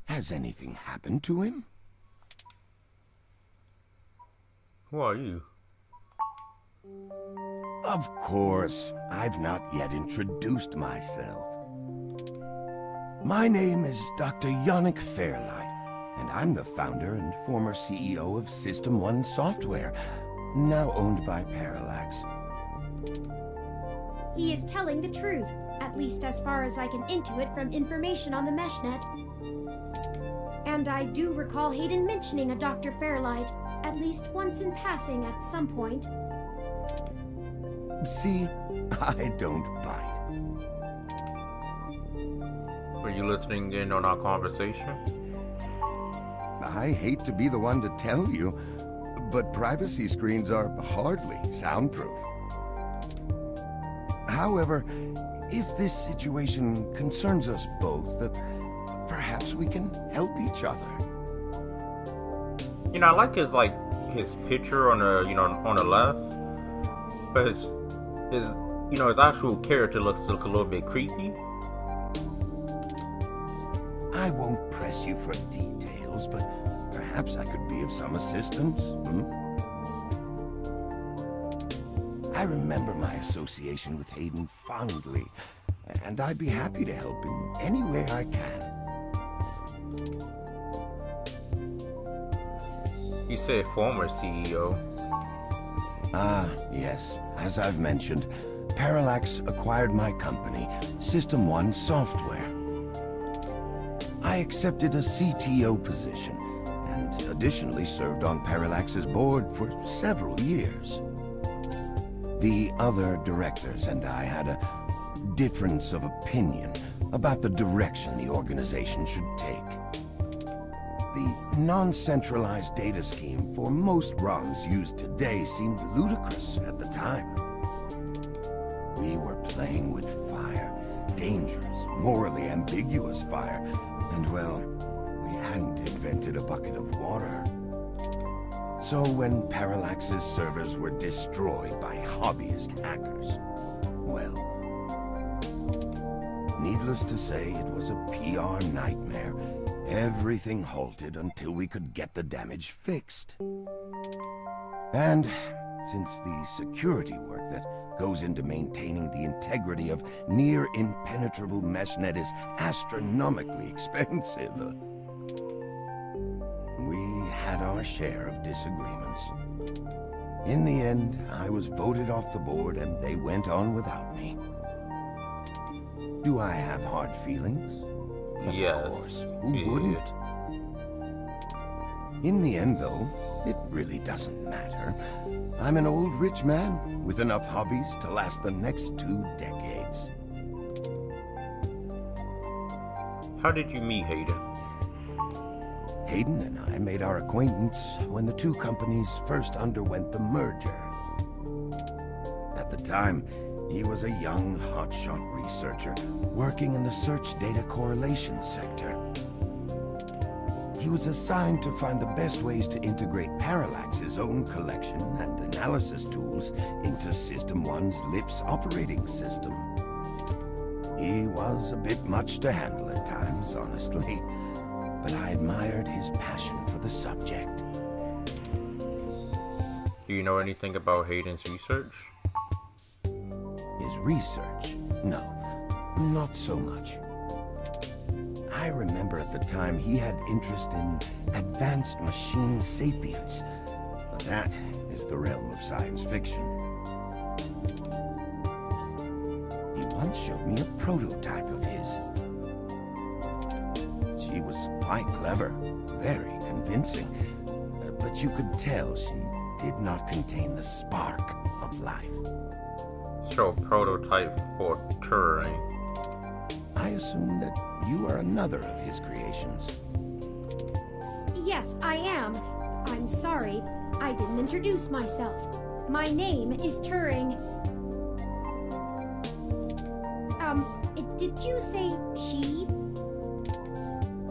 I: Has anything happened to him?
B: Who are you?
I: Of course, I've not yet introduced myself. My name is Dr. Yannick Fairlight, and I'm the founder and former CEO of System 1 Software, now owned by Parallax.
A: He is telling the truth, at least as far as I can intuit from information on the meshnet. And I do recall Hayden mentioning a Dr. Fairlight, at least once in passing at some point.
I: See, I don't bite.
B: Were you listening in on our conversation?
I: I hate to be the one to tell you, but privacy screens are hardly soundproof. However, if this situation concerns us both, perhaps we can help each other.
B: You know, I like his picture on the on the left, but his his actual character looks a little bit creepy.
I: I won't press you for details, but perhaps I could be of some assistance. I remember my association with Hayden fondly, and I'd be happy to help in any way I can.
B: You said former CEO.
I: Ah, yes. As I've mentioned, Parallax acquired my company, System 1 Software. I accepted a CTO position, and additionally served on Parallax's board for several years. The other directors and I had a difference of opinion about the direction the organization should take. The non-centralized data scheme for most ROMs used today seemed ludicrous at the time. We were playing with fire, dangerous, morally ambiguous fire, and well, we hadn't invented a bucket of water. So when Parallax's servers were destroyed by hobbyist hackers, well, needless to say, it was a PR nightmare. Everything halted until we could get the damage fixed. And since the security work that goes into maintaining the integrity of near-impenetrable meshnet is astronomically expensive, we had our share of disagreements. In the end, I was voted off the board and they went on without me. Do I have hard feelings?
B: Yes.
I: Of course. Who
B: Yeah.
I: wouldn't? In the end, though, it really doesn't matter. I'm an old rich man with enough hobbies to last the next 2 decades.
B: How did you meet Hayden?
I: Hayden and I made our acquaintance when the two companies first underwent the merger. At the time, he was a young, hotshot researcher working in the search data correlation sector. He was assigned to find the best ways to integrate Parallax's own collection and analysis tools into System 1's LIPS operating system. He was a bit much to handle at times, honestly, but I admired his passion for the subject.
B: Do you know anything about Hayden's research?
I: His research? No, not so much. I remember at the time he had interest in advanced machine sapience, but that is the realm of science fiction. He once showed me a prototype of his. She was quite clever, very convincing, but you could tell she did not contain the spark of life.
B: So, prototype for Turing.
I: I assume that you are another of his creations.
A: Yes, I am. I'm sorry, I didn't introduce myself. My name is Turing. Did you say she?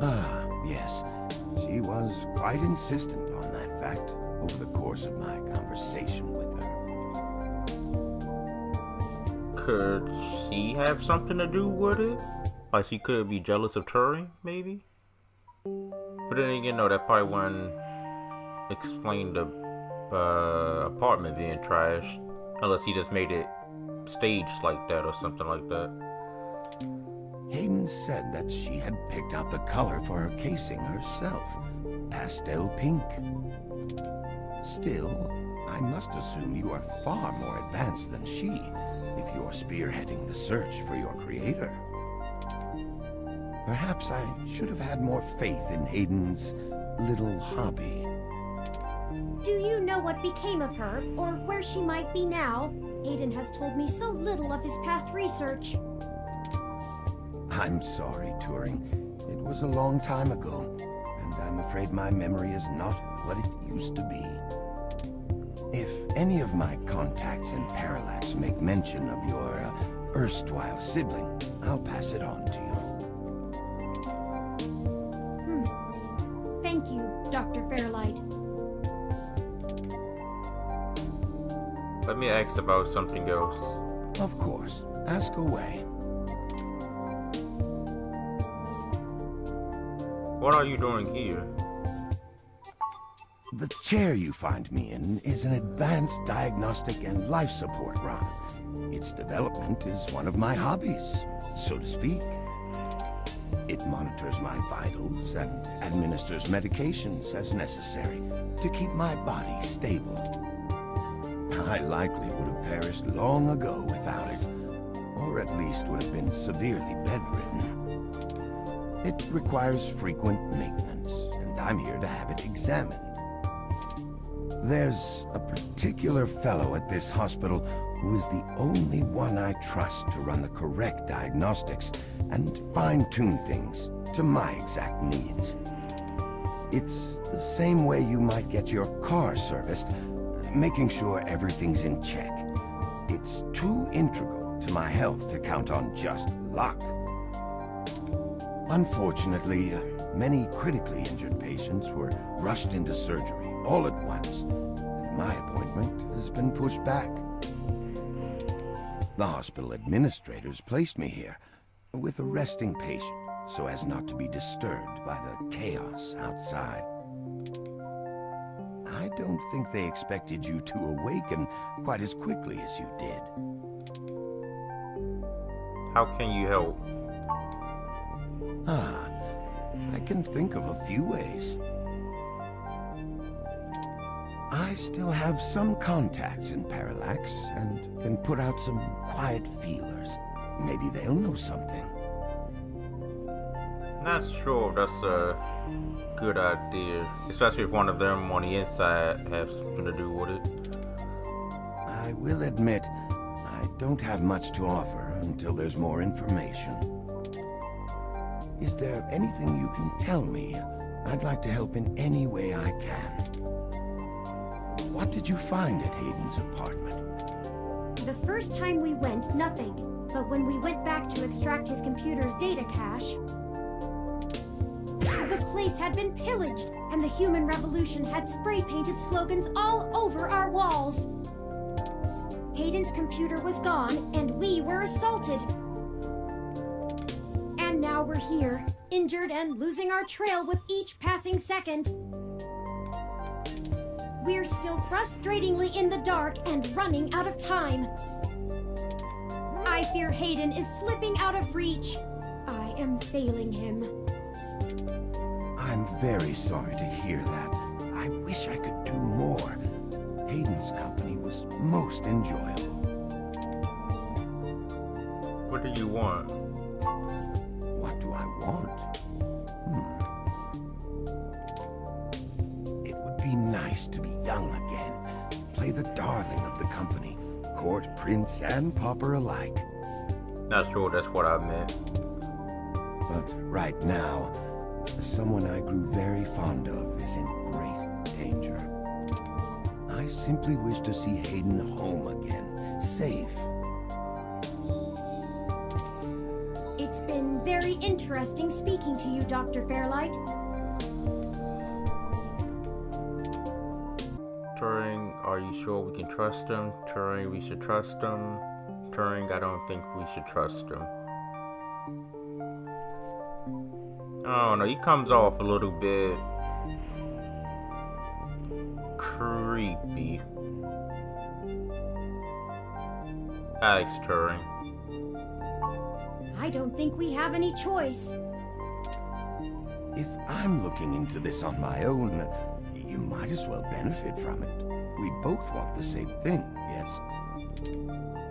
I: Ah, yes. She was quite insistent on that fact over the course of my conversation with her.
B: Could she have something to do with it? Like she could be jealous of Turing, maybe? But then again, no, that probably wouldn't explain the apartment being trashed. Unless he just made it staged like that or something like that.
I: Hayden said that she had picked out the color for her casing herself. Pastel pink. Still, I must assume you are far more advanced than she if you're spearheading the search for your creator. Perhaps I should have had more faith in Hayden's little hobby.
A: Do you know what became of her, or where she might be now? Hayden has told me so little of his past research.
I: I'm sorry, Turing. It was a long time ago, and I'm afraid my memory is not what it used to be. If any of my contacts in Parallax make mention of your erstwhile sibling, I'll pass it on to you.
A: Thank you, Dr. Fairlight.
B: Let me ask about something else.
I: Of course. Ask away.
B: What are you doing here?
I: The chair you find me in is an advanced diagnostic and life support run. Its development is one of my hobbies, so to speak. It monitors my vitals and administers medications as necessary to keep my body stable. I likely would have perished long ago without it, or at least would have been severely bedridden. It requires frequent maintenance, and I'm here to have it examined. There's a particular fellow at this hospital who is the only one I trust to run the correct diagnostics and fine-tune things to my exact needs. It's the same way you might get your car serviced, making sure everything's in check. It's too integral to my health to count on just luck. Unfortunately, many critically injured patients were rushed into surgery all at once, and my appointment has been pushed back. The hospital administrators placed me here with a resting patient so as not to be disturbed by the chaos outside. I don't think they expected you to awaken quite as quickly as you did.
B: How can you help?
I: I can think of a few ways. I still have some contacts in Parallax and can put out some quiet feelers. Maybe they'll know something.
B: Not sure that's a good idea, especially if one of them on the inside has something to do with it.
I: I will admit, I don't have much to offer until there's more information. Is there anything you can tell me? I'd like to help in any way I can. What did you find at Hayden's apartment?
A: The first time we went, nothing. But when we went back to extract his computer's data cache, the place had been pillaged, and the Human Revolution had spray-painted slogans all over our walls. Hayden's computer was gone, and we were assaulted. And now we're here, injured and losing our trail with each passing second. We're still frustratingly in the dark and running out of time. I fear Hayden is slipping out of reach. I am failing him.
I: I'm very sorry to hear that. I wish I could do more. Hayden's company was most enjoyable.
B: What do you want?
I: What do I want? It would be nice to be young again. Play the darling of the company. Court, prince, and pauper alike.
B: Not sure that's what I meant.
I: But right now, someone I grew very fond of is in great danger. I simply wish to see Hayden home again, safe.
A: It's been very interesting speaking to you, Dr. Fairlight.
B: Turing, are you sure we can trust him? Turing, we should trust him. Turing, I don't think we should trust him. I don't know, he comes off a little bit creepy. Alex Turing.
A: I don't think we have any choice.
I: If I'm looking into this on my own, you might as well benefit from it. We both want the same thing, yes?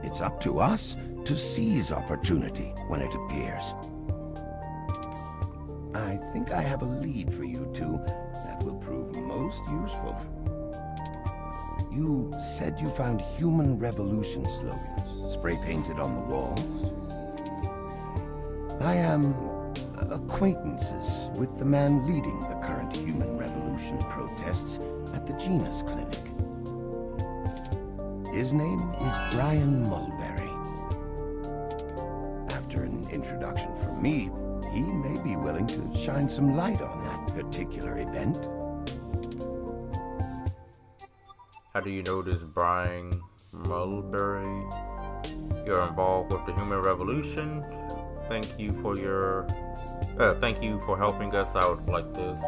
I: It's up to us to seize opportunity when it appears. I think I have a lead for you two that will prove most useful. You said you found Human Revolution slogans spray-painted on the walls. I am acquaintances with the man leading the current Human Revolution protests at the Genus Clinic. His name is Brian Mulberry. After an introduction from me, he may be willing to shine some light on that particular event.
B: How do you know this Brian Mulberry? You're involved with the Human Revolution? Thank you for your... thank you for helping us out like this.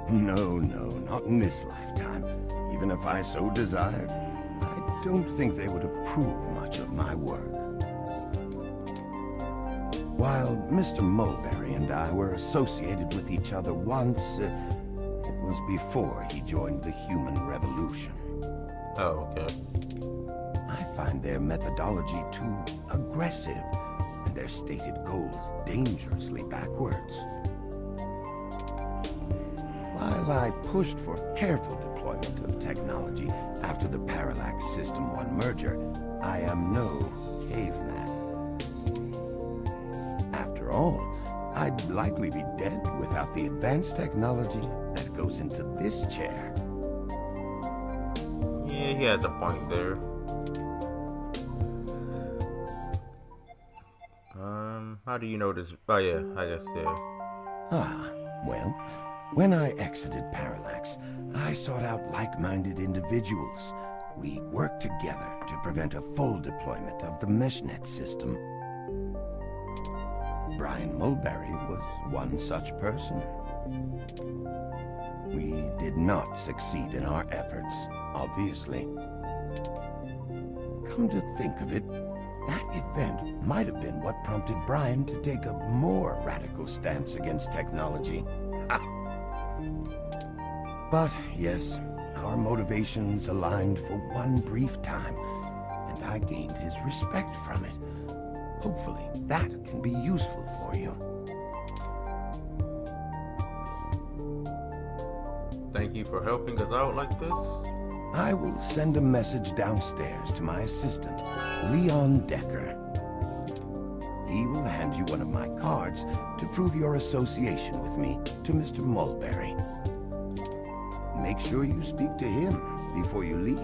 I: No, not in this lifetime. Even if I so desired, I don't think they would approve much of my work. While Mr. Mulberry and I were associated with each other once, it was before he joined the Human Revolution.
B: Oh, okay.
I: I find their methodology too aggressive, and their stated goals dangerously backwards. While I pushed for careful deployment of technology after the Parallax System 1 merger, I am no caveman. After all, I'd likely be dead without the advanced technology that goes into this chair.
B: Yeah, he has a point there. How do you know this? Oh yeah, I guess yeah.
I: Well, when I exited Parallax, I sought out like-minded individuals. We worked together to prevent a full deployment of the MeshNet system. Brian Mulberry was one such person. We did not succeed in our efforts, obviously. Come to think of it, that event might have been what prompted Brian to take a more radical stance against technology. But yes, our motivations aligned for one brief time, and I gained his respect from it. Hopefully, that can be useful for you.
B: Thank you for helping us out like this.
I: I will send a message downstairs to my assistant, Leon Decker. He will hand you one of my cards to prove your association with me to Mr. Mulberry. Make sure you speak to him before you leave.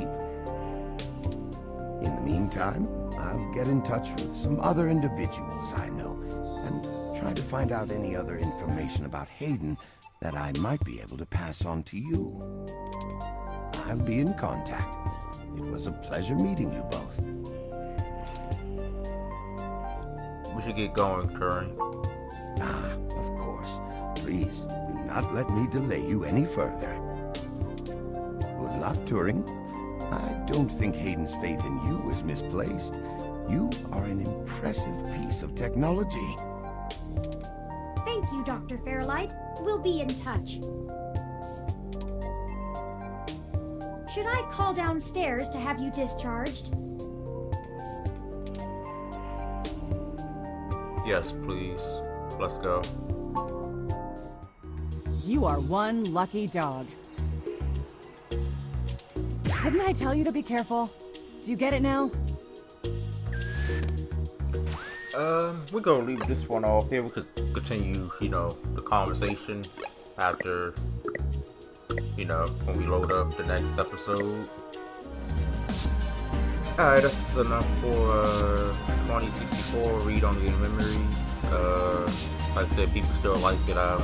I: In the meantime, I'll get in touch with some other individuals I know and try to find out any other information about Hayden that I might be able to pass on to you. I'll be in contact. It was a pleasure meeting you both.
B: We should get going, Curry.
I: Of course. Please, do not let me delay you any further. Good luck, Turing. I don't think Hayden's faith in you is misplaced. You are an impressive piece of technology.
A: Thank you, Dr. Fairlight. We'll be in touch. Should I call downstairs to have you discharged?
B: Yes, please. Let's go.
H: You are one lucky dog. Didn't I tell you to be careful? Do you get it now?
B: We're gonna leave this one off here. We could continue, the conversation after, when we load up the next episode. Alright, that's enough for 2064 Read on the Memories. Like I said, people still like it. I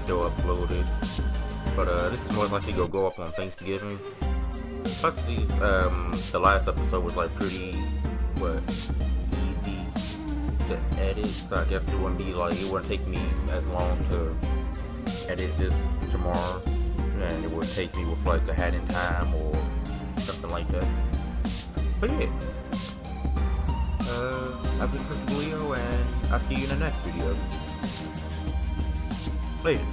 B: still upload it. But this is more likely to go up on Thanksgiving. Plus the last episode was like pretty easy to edit, so I guess it wouldn't take me as long to edit this tomorrow, and it would take me with like a hat in time or something like that. But yeah, I've been Chris Leo, and I'll see you in the next video. Later.